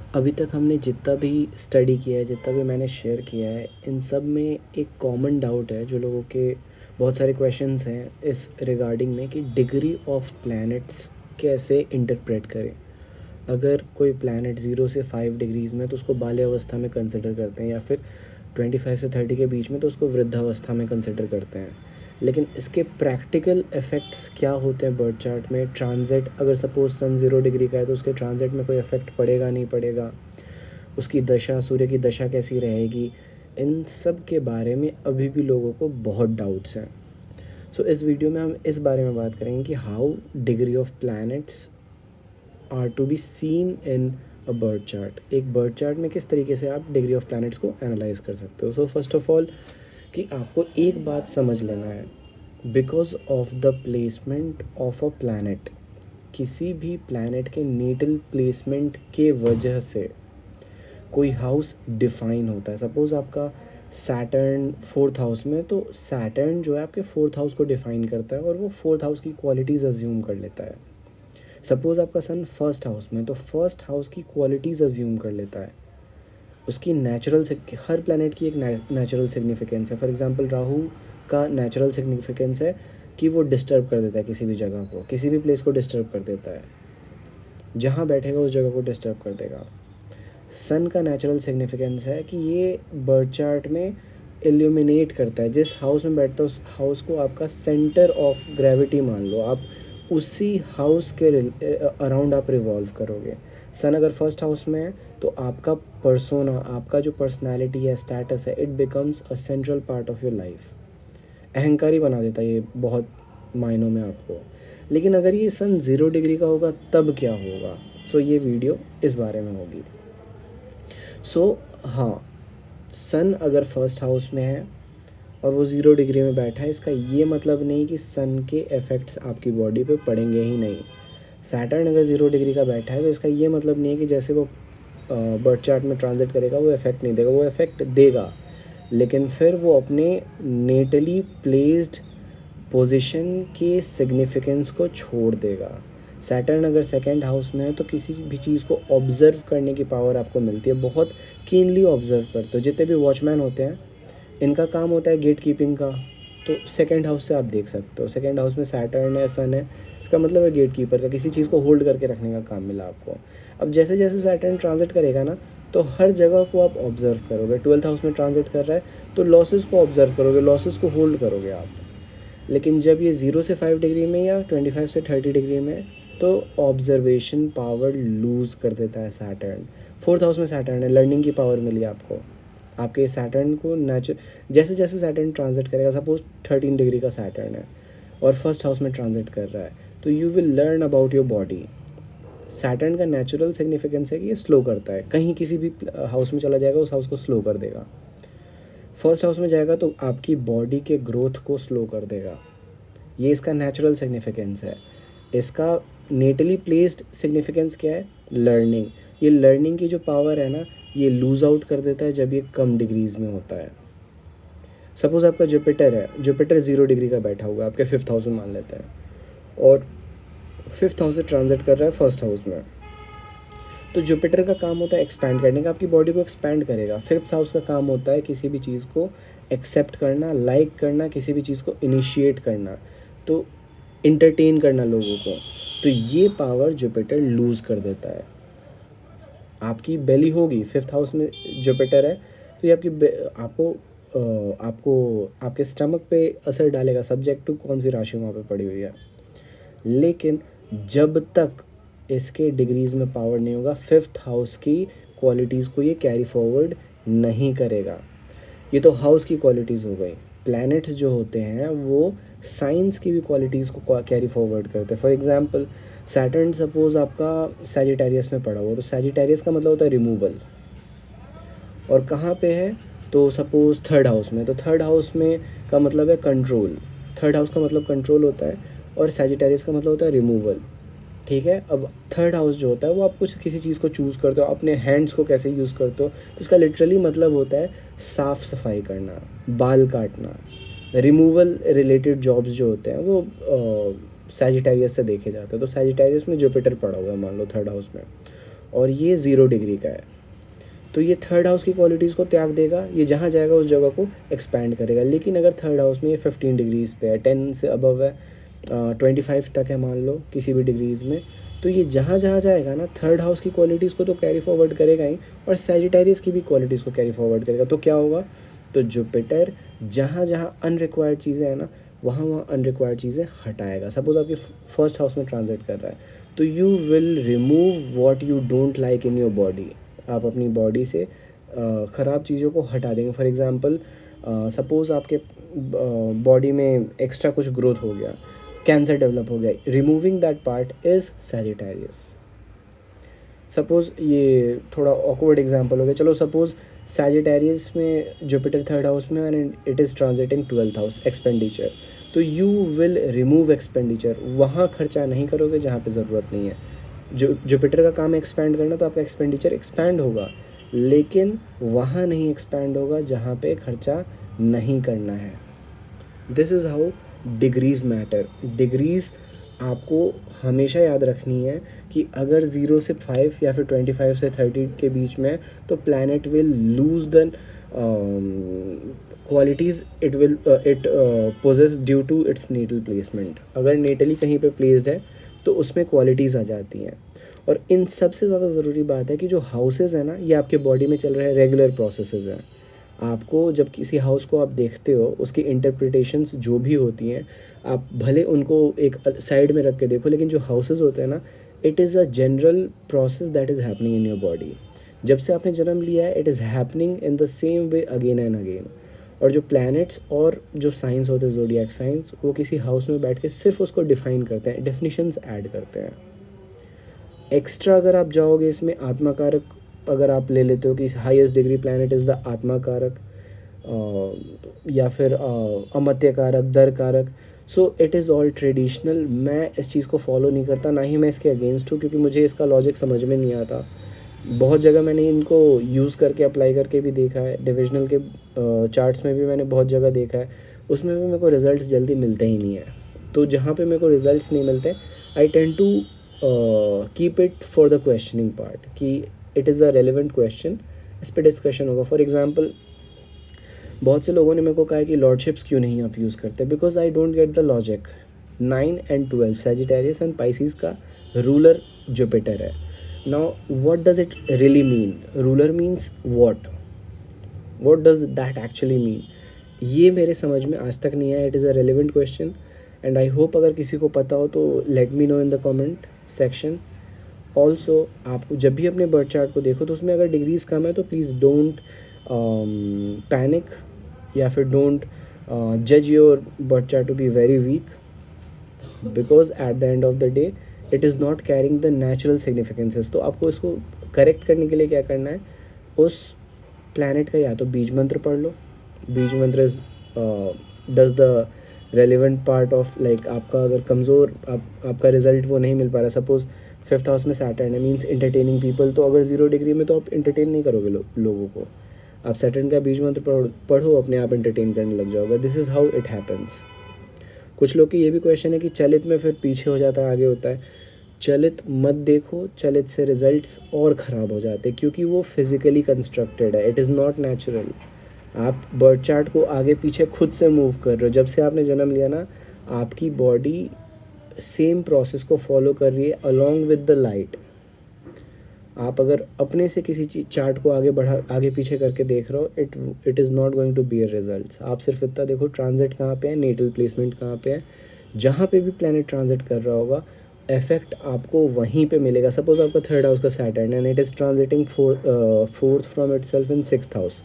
अभी तक हमने जितना भी स्टडी किया है, जितना भी मैंने शेयर किया है, इन सब में एक कॉमन डाउट है जो लोगों के बहुत सारे क्वेश्चंस हैं इस रिगार्डिंग में कि डिग्री ऑफ प्लैनेट्स कैसे इंटरप्रेट करें। अगर कोई प्लैनेट 0 से 5 डिग्रीज़ में तो उसको बाल्यावस्था में कंसिडर करते हैं, या फिर 25 से 30 के बीच में तो उसको वृद्धावस्था में कंसिडर करते हैं। लेकिन इसके प्रैक्टिकल इफ़ेक्ट्स क्या होते हैं बर्थ चार्ट में? ट्रांजिट, अगर सपोज़ सन 0 डिग्री का है तो उसके ट्रांजिट में कोई इफ़ेक्ट पड़ेगा नहीं पड़ेगा, उसकी दशा, सूर्य की दशा कैसी रहेगी, इन सब के बारे में अभी भी लोगों को बहुत डाउट्स हैं। सो इस वीडियो में हम इस बारे में बात करेंगे कि how degree of planets are to be seen in a birth chart. एक बर्थ चार्ट में किस तरीके से आप डिग्री ऑफ प्लैनेट्स को एनालाइज कर सकते हो। सो फर्स्ट ऑफ ऑल कि आपको एक बात समझ लेना है, because of the placement of a planet, किसी भी प्लैनेट के नेटल प्लेसमेंट के वजह से कोई हाउस डिफाइन होता है। सपोज़ आपका सैटर्न 4th हाउस में, तो सैटर्न जो है आपके 4th हाउस को डिफाइन करता है और वो 4th हाउस की क्वालिटीज़ अज्यूम कर लेता है। सपोज़ आपका सन 1st हाउस में, तो 1st हाउस की क्वालिटीज़ अज्यूम कर लेता है। उसकी नेचुरल, हर प्लैनेट की एक नेचुरल सिग्निफिकेंस है। फॉर एग्जांपल राहु का नेचुरल सिग्निफिकेंस है कि वो डिस्टर्ब कर देता है किसी भी जगह को, किसी भी प्लेस को डिस्टर्ब कर देता है, जहाँ बैठेगा उस जगह को डिस्टर्ब कर देगा। सन का नेचुरल सिग्निफिकेंस है कि ये बर्थ चार्ट में इल्यूमिनेट करता है, जिस हाउस में बैठता है उस हाउस को आपका सेंटर ऑफ ग्रेविटी मान लो, आप उसी हाउस के अराउंड आप रिवॉल्व करोगे। सन अगर 1st हाउस में है तो आपका पर्सोना, आपका जो पर्सनैलिटी है, स्टेटस है, it becomes a central part of your life. अहंकारी बना देता है ये बहुत मायनों में आपको। लेकिन अगर ये सन 0 डिग्री का होगा तब क्या होगा? सो ये वीडियो इस बारे में होगी। सो हाँ, सन अगर 1st हाउस में है और वो 0 डिग्री में बैठा है, इसका ये मतलब नहीं कि सन के इफ़ेक्ट्स आपकी बॉडी पे पड़ेंगे ही नहीं। सैटर्न अगर 0 डिग्री का बैठा है तो इसका ये मतलब नहीं है कि जैसे वो बर्थ चार्ट में ट्रांजिट करेगा वो इफ़ेक्ट नहीं देगा, वो इफ़ेक्ट देगा, लेकिन फिर वो अपने नेटली प्लेस्ड पोजीशन के सिग्निफिकेंस को छोड़ देगा। सैटर्न अगर 2nd हाउस में है तो किसी भी चीज़ को ऑब्ज़र्व करने की पावर आपको मिलती है, बहुत कीनली ऑब्ज़र्व करते हो। जितने भी वॉचमैन होते हैं इनका काम होता है गेट कीपिंग का, तो 2nd हाउस से आप देख सकते हो। 2nd हाउस में सैटर्न है, सन है, इसका मतलब है गेट कीपर का, किसी चीज़ को होल्ड करके रखने का काम मिला आपको। अब जैसे जैसे सैटर्न ट्रांजिट करेगा ना, तो हर जगह को आप ऑब्ज़र्व करोगे। 12th हाउस में ट्रांजिट कर रहा है तो लॉसेस को ऑब्ज़र्व करोगे, लॉसेस को होल्ड करोगे आप। लेकिन जब ये 0 से 5 डिग्री में या 25 से 30 डिग्री में, तो ऑब्जर्वेशन पावर लूज़ कर देता है सैटर्न। 4th हाउस में सैटर्न है, लर्निंग की पावर मिली आपको। आपके सैटर्न को जैसे जैसे सैटर्न ट्रांजिट करेगा, सपोज 13 डिग्री का सैटर्न है और 1st हाउस में ट्रांजिट कर रहा है, तो you will learn about your body. Saturn का नेचुरल सिग्निफिकेंस है कि ये स्लो करता है, कहीं किसी भी हाउस में चला जाएगा उस हाउस को स्लो कर देगा। 1st हाउस में जाएगा तो आपकी बॉडी के ग्रोथ को स्लो कर देगा, ये इसका नेचुरल सिग्निफिकेंस है। इसका नेटली प्लेस्ड सिग्निफिकेंस क्या है? लर्निंग। ये लर्निंग की जो पावर है ना, ये लूज़ आउट कर देता है जब ये कम डिग्रीज़ में होता है। सपोज़ आपका जुपिटर है, जुपिटर 0 डिग्री का बैठा हुआ है आपके 5th हाउस में मान लेते हैं, और 5th हाउस से ट्रांजिट कर रहा है 1st हाउस में, तो जुपिटर का काम होता है एक्सपैंड करने का, आपकी बॉडी को एक्सपैंड करेगा। 5th हाउस का काम होता है किसी भी चीज़ को एक्सेप्ट करना, लाइक करना, किसी भी चीज़ को इनिशिएट करना, तो इंटरटेन करना लोगों को। तो ये पावर जुपिटर लूज़ कर देता है। आपकी बेली होगी, 5th हाउस में जुपिटर है, तो ये आपको आपके स्टमक पे असर डालेगा, सब्जेक्ट टू कौन सी राशि वहाँ पे पड़ी हुई है। लेकिन जब तक इसके डिग्रीज़ में पावर नहीं होगा, 5th हाउस की क्वालिटीज़ को ये कैरी फॉरवर्ड नहीं करेगा। ये तो हाउस की क्वालिटीज़ हो गई। प्लैनेट्स जो होते हैं वो साइंस की भी क्वालिटीज़ को कैरी फॉरवर्ड करते हैं। फॉर एग्जांपल सैटर्न सपोज़ आपका सैजिटेरियस में पड़ा हुआ, तो सैजिटेरियस का मतलब होता है रिमूवल, और कहाँ पे है? तो सपोज़ 3rd हाउस में, तो 3rd हाउस में का मतलब है कंट्रोल। 3rd हाउस का मतलब कंट्रोल होता है और सैजिटेरियस का मतलब होता है रिमूवल। ठीक है, अब 3rd हाउस जो होता है वो आप कुछ किसी चीज़ को चूज़ करते हो, अपने हैंड्स को कैसे यूज़ करते हो, तो इसका लिटरली मतलब होता है साफ़ सफाई करना, बाल काटना, रिमूवल रिलेटेड जॉब्स जो होते हैं वो सैजिटेरियस से देखे जाते हैं। तो सैजिटेरियस में जुपिटर पड़ा हुआ है मान लो 3rd हाउस में, और ये 0 डिग्री का है। तो ये थर्ड हाउस की क्वालिटीज़ को त्याग देगा, ये जहाँ जाएगा उस जगह को एक्सपैंड करेगा। लेकिन अगर थर्ड हाउस में ये 15 डिग्रीज़ पे है, 10 से अबव है, 25 तक है मान लो किसी भी डिग्रीज़ में, तो ये जहाँ जहाँ जाएगा ना थर्ड हाउस की क्वालिटीज़ को तो कैरी फॉरवर्ड करेगा ही, और सैजिटेरियस की भी क्वालिटीज़ को कैरी फॉरवर्ड करेगा। तो क्या होगा, तो जुपिटर जहाँ जहाँ अनरिक्वायर्ड चीज़ें हैं ना, वहाँ वहाँ अनरिक्वायर्ड चीज़ें हटाएगा। सपोज़ आपके फर्स्ट हाउस में ट्रांजिट कर रहा है, तो you will remove what you don't like in your body. आप अपनी बॉडी से ख़राब चीज़ों को हटा देंगे। फॉर एग्ज़ाम्पल सपोज़ आपके बॉडी में एक्स्ट्रा कुछ ग्रोथ हो गया, कैंसर डेवलप हो गया, removing that part is Sagittarius. Suppose ये थोड़ा ऑकवर्ड एग्जांपल हो गया, चलो सपोज़ सैजिटेरियस में जुपिटर थर्ड हाउस में and it is transiting 12th house, expenditure, तो यू विल रिमूव एक्सपेंडिचर। वहाँ खर्चा नहीं करोगे जहाँ पे ज़रूरत नहीं है। जो जुपिटर का काम है एक्सपैंड करना, तो आपका एक्सपेंडिचर एक्सपैंड होगा, लेकिन वहाँ नहीं एक्सपैंड होगा जहाँ पे खर्चा नहीं करना है। This is how degrees matter. Degrees आपको हमेशा याद रखनी है कि अगर 0 से 5 या फिर 25 से 30 के बीच में, तो planet will lose the qualities it possesses due to its natal placement. अगर नेटली कहीं पे प्लेस्ड है तो उसमें क्वालिटीज़ आ जाती हैं। और इन सबसे ज़्यादा ज़रूरी बात है कि जो हाउसेज़ हैं ना, ये आपके बॉडी में चल रहे रेगुलर प्रोसेसेस हैं। आपको जब किसी हाउस को आप देखते हो, उसकी इंटरप्रिटेशंस जो भी होती हैं, आप भले उनको एक साइड में रख के देखो, लेकिन जो हाउसेज़ होते हैं ना, it is a general process that is happening in your body. जब से आपने जन्म लिया है, it is happening in the same way again and again. और जो प्लैनेट्स और जो साइंस होते हैं, ज़ोडिएक साइंस, वो किसी हाउस में बैठ के सिर्फ उसको डिफ़ाइन करते हैं, डेफिनेशंस ऐड करते हैं। एक्स्ट्रा अगर आप जाओगे इसमें, आत्मा कारक अगर आप ले लेते हो कि highest degree planet is the आत्मा कारक, या फिर अमत्य कारक, दर कारक, so it is all traditional. मैं इस चीज़ को फॉलो नहीं करता, ना ही मैं इसके अगेंस्ट हूँ, क्योंकि मुझे इसका लॉजिक समझ में नहीं आता। बहुत जगह मैंने इनको यूज़ करके अप्लाई करके भी देखा है, डिविजनल के चार्ट्स में भी मैंने बहुत जगह देखा है, उसमें भी मेरे को रिज़ल्ट्स जल्दी मिलते ही नहीं है। तो जहाँ पे मेरे को रिज़ल्ट्स नहीं मिलते, I tend to keep it for the questioning part, कि it is a relevant question, इस पर डिस्कशन होगा। फॉर एग्ज़ाम्पल, बहुत से लोगों ने मेरे को कहा है कि लॉर्डशिप्स क्यों नहीं आप यूज़ करते, because I don't get the logic. 9 and 12 Sagittarius and Pisces का रूलर जुपिटर है। Now what does it really mean? Ruler means what does that actually mean? ये मेरे समझ में आज तक नहीं आया। It is a relevant question and I hope अगर किसी को पता हो तो let me know in the comment section. Also आप जब भी अपने बर्थ चार्ट को देखो, तो उसमें अगर डिग्रीज कम है तो प्लीज़ डोंट पैनिक, या फिर डोंट जज your birth chart to be very weak, because at the end of the day it is not carrying the natural significances. तो आपको इसको करेक्ट करने के लिए क्या करना है, उस प्लैनेट का या तो बीज मंत्र पढ़ लो। बीज मंत्र is does the relevant part of, like आपका अगर कमज़ोर आपका रिजल्ट वो नहीं मिल पा रहा, सपोज 5th हाउस में सैटर्न है, मीन्स एंटरटेनिंग पीपल, तो अगर 0 डिग्री में तो आप एंटरटेन नहीं करोगे लोगों को। आप सैटर्न का बीज मंत्र पढ़ो, अपने आप एंटरटेन करने लग जाओगे। This is how it happens. कुछ लोग की ये भी क्वेश्चन है कि चलित में फिर पीछे हो जाता है, आगे होता है। चलित मत देखो, चलित से रिजल्ट्स और ख़राब हो जाते हैं, क्योंकि वो फिज़िकली कंस्ट्रक्टेड है, इट इज़ नॉट नेचुरल। आप बर्थ चार्ट को आगे पीछे खुद से मूव कर रहे हो। जब से आपने जन्म लिया ना, आपकी बॉडी सेम प्रोसेस को फॉलो कर रही है अलॉन्ग विद द लाइट। आप अगर अपने से किसी चीज चार्ट को आगे पीछे करके देख रहे हो, it is not going to bear results. आप सिर्फ इतना देखो ट्रांजिट कहाँ पे है, नेटल प्लेसमेंट कहाँ पे है। जहाँ पे भी प्लैनेट ट्रांजिट कर रहा होगा, इफेक्ट आपको वहीं पे मिलेगा। सपोज आपका 3rd हाउस का Saturn and it is transiting 4th from itself in 6th house,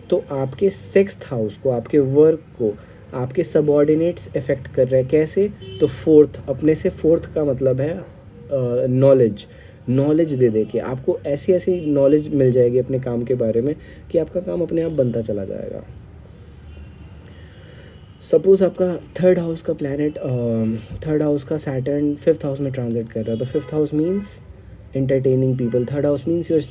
तो आपके 6th हाउस को, आपके वर्क को, आपके सबऑर्डिनेट्स इफेक्ट कर रहे हैं। कैसे? तो 4th, अपने से 4th का मतलब है नॉलेज दे के आपको ऐसी ऐसी नॉलेज मिल जाएगी अपने काम के बारे में कि आपका काम अपने आप बनता चला जाएगा। सपोज़ आपका 3rd हाउस का प्लैनेट 3rd हाउस का सैटर्न 5th हाउस में ट्रांजिट कर रहा है, तो 5th house means entertaining people, 3rd house means your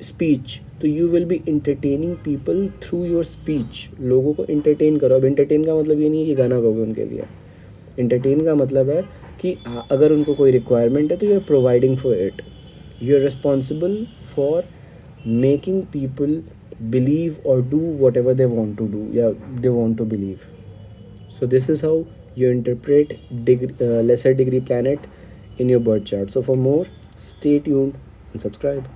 speech, तो you will be entertaining people through your speech. लोगों को एंटरटेन करो। अब एंटरटेन का मतलब ये नहीं है कि गाना गाओगे उनके लिए। एंटरटेन का मतलब है कि अगर उनको कोई रिक्वायरमेंट है तो you are providing for it. you're responsible for making people believe or do whatever they want to do, yeah, they want to believe. So this is how you interpret lesser degree planet in your birth chart. So for more, stay tuned and subscribe.